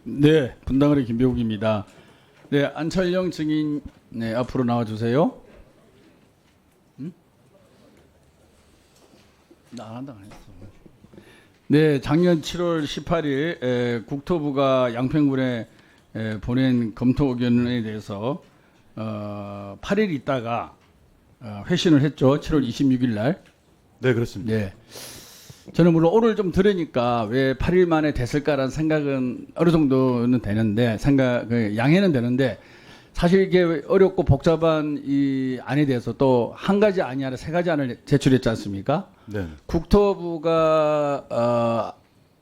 네, 분당을의 김병욱입니다. 네, 안철영 증인 네, 앞으로 나와 주세요. 나 안 한다 안 했어. 네, 작년 7월 18일 국토부가 양평군에 보낸 검토 의견에 대해서 8일 있다가 회신을 했죠. 7월 26일 날. 네, 그렇습니다. 네. 저는 물론 오늘 좀 들으니까 왜 8일 만에 됐을까라는 생각은 어느 정도는 되는데 양해는 되는데 사실 이게 어렵고 복잡한 이 안에 대해서 또 한 가지 안이 아니라 세 가지 안을 제출했지 않습니까? 네. 국토부가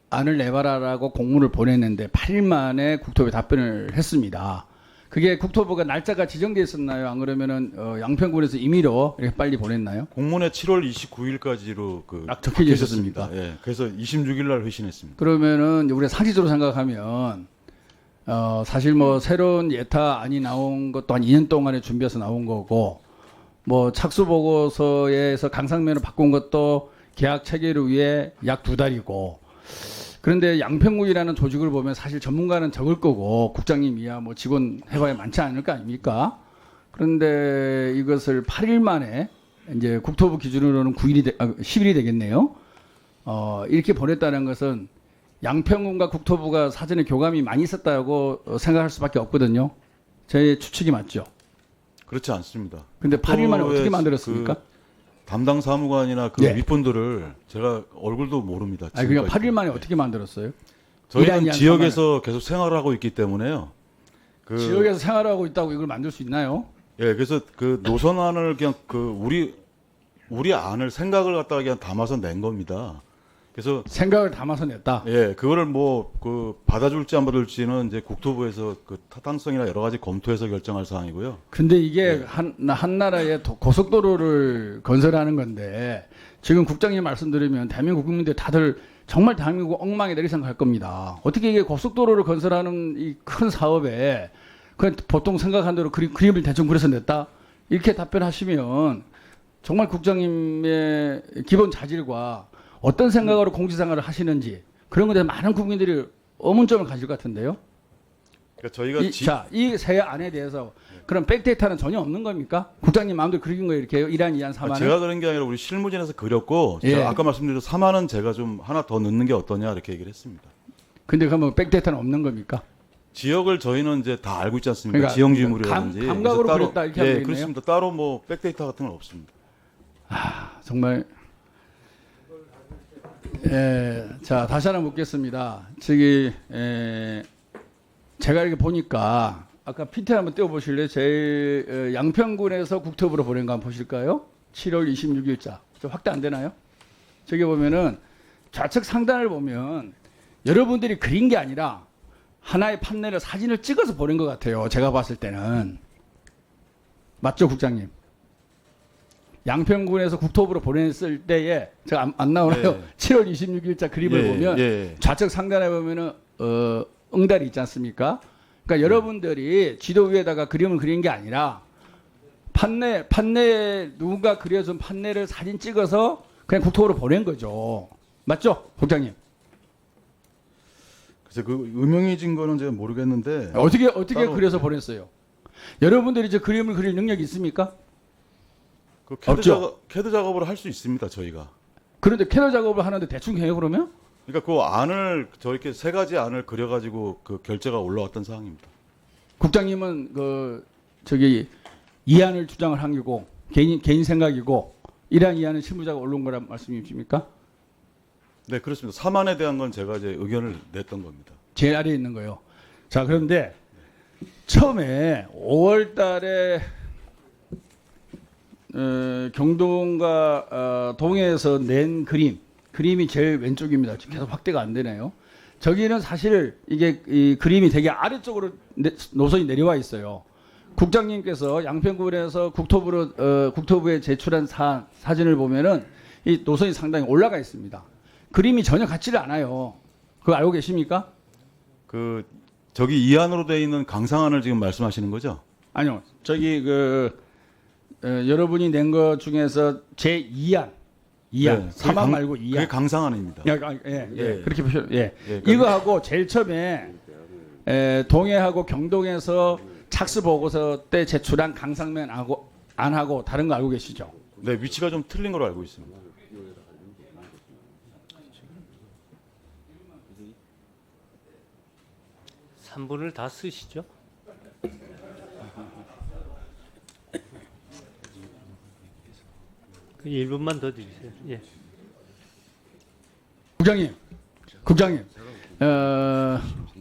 안을 내봐라라고 공문을 보냈는데 8일 만에 국토부에 답변을 했습니다. 그게 국토부가 날짜가 지정돼 있었나요? 안 그러면은 양평군에서 임의로 이렇게 빨리 보냈나요? 공문에 7월 29일까지로 적혀져 있었습니까? 예. 그래서 26일 날 회신했습니다. 그러면은 우리가 상식적으로 생각하면 사실 뭐 새로운 예타안이 나온 것도 한 2년 동안에 준비해서 나온 거고 뭐 착수 보고서에서 강상면을 바꾼 것도 계약 체결을 위해 약 2달이고 그런데 양평군이라는 조직을 보면 사실 전문가는 적을 거고 국장님 이야 뭐 직원 해봐야 많지 않을 거 아닙니까? 그런데 이것을 8일 만에 이제 국토부 기준으로는 10일이 되겠네요. 이렇게 보냈다는 것은 양평군과 국토부가 사전에 교감이 많이 있었다고 생각할 수밖에 없거든요. 제 추측이 맞죠? 그렇지 않습니다. 근데 8일 만에 어떻게 국토부의 만들었습니까? 담당 사무관이나 그 예. 윗분들을 제가 얼굴도 모릅니다. 아니 그냥 지금까지. 8일 만에 어떻게 만들었어요? 저희는 이란 지역에서 계속 생활하고 있기 때문에요. 지역에서 생활하고 있다고 이걸 만들 수 있나요? 예, 그래서 그 노선안을 그냥 우리 안을 생각을 갖다가 그냥 담아서 낸 겁니다. 그래서 생각을 담아서 냈다. 예, 그거를 받아줄지 안 받을지는 이제 국토부에서 그 타당성이나 여러 가지 검토해서 결정할 사항이고요. 근데 이게 한 나라의 고속도로를 건설하는 건데 지금 국장님 말씀 들으면 대한민국 국민들 다들 정말 대한민국 엉망에 내리 생각할 겁니다. 어떻게 이게 고속도로를 건설하는 이 큰 사업에 그냥 보통 생각한 대로 그림을 대충 그려서 냈다? 이렇게 답변하시면 정말 국장님의 기본 자질과 어떤 생각으로 공직생활을 하시는지 그런 것에 많은 국민들이 의문점을 가질 것 같은데요. 그러니까 저희가 이 세 안에 대해서 그럼 백데이터는 전혀 없는 겁니까? 국장님 마음대로 그린 거예요, 이렇게요? 1안, 2안, 3안을? 제가 그런 게 아니라 우리 실무진에서 그렸고 예. 제가 아까 말씀드린 3안은 제가 좀 하나 더 넣는 게 어떠냐 이렇게 얘기를 했습니다. 근데 그러면 백데이터는 없는 겁니까? 지역을 저희는 이제 다 알고 있지 않습니까? 그러니까 지형지물이라든지 감각으로 그래서 그렸다 이렇게 하면 예, 되겠네요? 그렇습니다. 따로 뭐 백데이터 같은 건 없습니다. 정말 자 다시 하나 묻겠습니다. 제가 이렇게 보니까 아까 PT 한번 띄워보실래요? 제일 양평군에서 국토부로 보낸 거 한번 보실까요? 7월 26일자 좀 확대 안 되나요? 저기 보면은 좌측 상단을 보면 여러분들이 그린 게 아니라 하나의 판넬을 사진을 찍어서 보낸 것 같아요. 제가 봤을 때는 맞죠, 국장님? 양평군에서 국토부로 보냈을 때에 제가 안 나오나요? 예. 7월 26일자 그림을 예, 보면 예. 좌측 상단에 보면은 응달이 있지 않습니까? 그러니까 여러분들이 지도 위에다가 그림을 그린 게 아니라 판넬 누군가 그려준 판넬을 사진 찍어서 그냥 국토부로 보낸 거죠. 맞죠, 국장님? 그래서 그 음영해진 거는 제가 모르겠는데 어떻게 따로- 그려서 보냈어요? 여러분들이 이제 그림을 그릴 능력이 있습니까? 그 없죠? 캐드 작업을 할 수 있습니다. 저희가. 그런데 캐너 작업을 하는데 대충 해요 그러면? 그러니까 그 안을 저렇게 세 가지 안을 그려가지고 그 결제가 올라왔던 사항입니다. 국장님은 이안을 주장을 한 거고 개인 생각이고 이란 이안은 실무자가 올린 거란 말씀이십니까? 네, 그렇습니다. 3안에 대한 건 제가 이제 의견을 냈던 겁니다. 제일 아래에 있는 거예요. 자 그런데 처음에 5월달에 경동과 동해에서 낸 그림이 제일 왼쪽입니다. 지금 계속 확대가 안 되네요. 저기는 사실 이게 이 그림이 되게 아래쪽으로 노선이 내려와 있어요. 국장님께서 양평군에서 국토부에 제출한 사진을 보면은 이 노선이 상당히 올라가 있습니다. 그림이 전혀 같지를 않아요. 그거 알고 계십니까? 저기 이안으로 되어 있는 강상안을 지금 말씀하시는 거죠? 아니요. 여러분이 낸 것 중에서 제 2안, 네, 3안 말고 그게 2안. 강상안입니다. 예. 예. 그렇게 표현. 예. 예, 그러니까 이거하고 제일 처음에 동해하고 경동에서 착수 보고서 때 제출한 강상면 안하고 다른 거 알고 계시죠? 네, 위치가 좀 틀린 걸로 알고 있습니다. 삼분을 다 쓰시죠? 그 1분만 더 드리세요. 예. 국장님,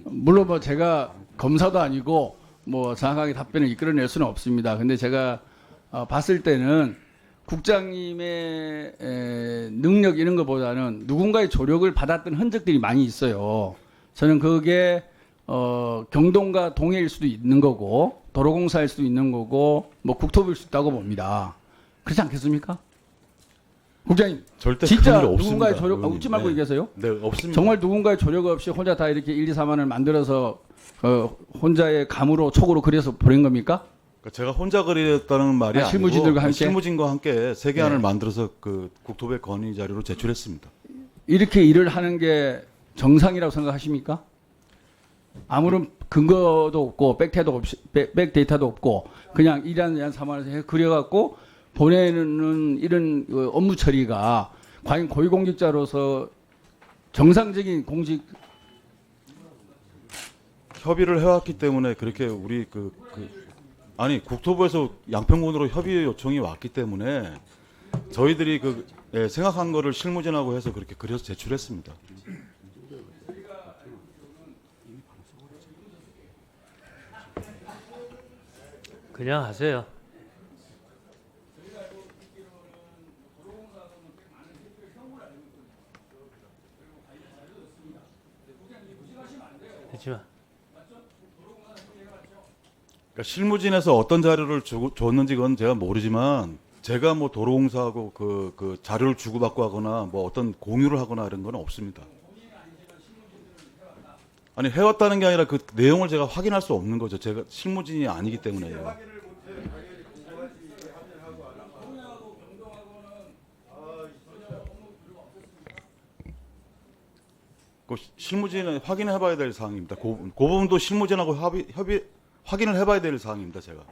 물론 뭐 제가 검사도 아니고 뭐 정확하게 답변을 이끌어낼 수는 없습니다. 근데 제가 봤을 때는 국장님의 능력 이런 것보다는 누군가의 조력을 받았던 흔적들이 많이 있어요. 저는 그게 경동과 동해일 수도 있는 거고 도로공사일 수도 있는 거고 뭐 국토부일 수도 있다고 봅니다. 그렇지 않겠습니까? 국장님, 절대 진짜 그런 일 누군가의 없습니다, 조력 의원님. 웃지 말고 네. 얘기하세요. 네, 없습니다. 정말 누군가의 조력 없이 혼자 다 이렇게 1, 2, 3안을 만들어서 혼자의 감으로 촉으로 그려서 보낸 겁니까? 그러니까 제가 혼자 그렸다는 말이 아니, 실무진들과 아니고 함께? 실무진과 함께 세 개안을 네. 만들어서 그 국토부에 건의 자료로 제출했습니다. 이렇게 일을 하는 게 정상이라고 생각하십니까? 아무런 근거도 없고 백데이터도 없고 그냥 1안 2안 3안에서 그려갖고 보내는 이런 업무 처리가 과연 고위공직자로서 정상적인 공직 협의를 해왔기 때문에 그렇게 우리 아니 국토부에서 양평군으로 협의 요청이 왔기 때문에 저희들이 생각한 거를 실무진하고 해서 그렇게 그려서 제출했습니다. 그냥 하세요. 그렇지만 그러니까 실무진에서 어떤 자료를 줬는지 그건 제가 모르지만 제가 뭐 도로공사하고 그 자료를 주고받고 하거나 뭐 어떤 공유를 하거나 이런 건 없습니다. 아니 해왔다는 게 아니라 그 내용을 제가 확인할 수 없는 거죠. 제가 실무진이 아니기 때문에요. 그 실무진은 확인해봐야 될 사항입니다. 그 부분도 실무진하고 확인을 해봐야 될 사항입니다. 제가.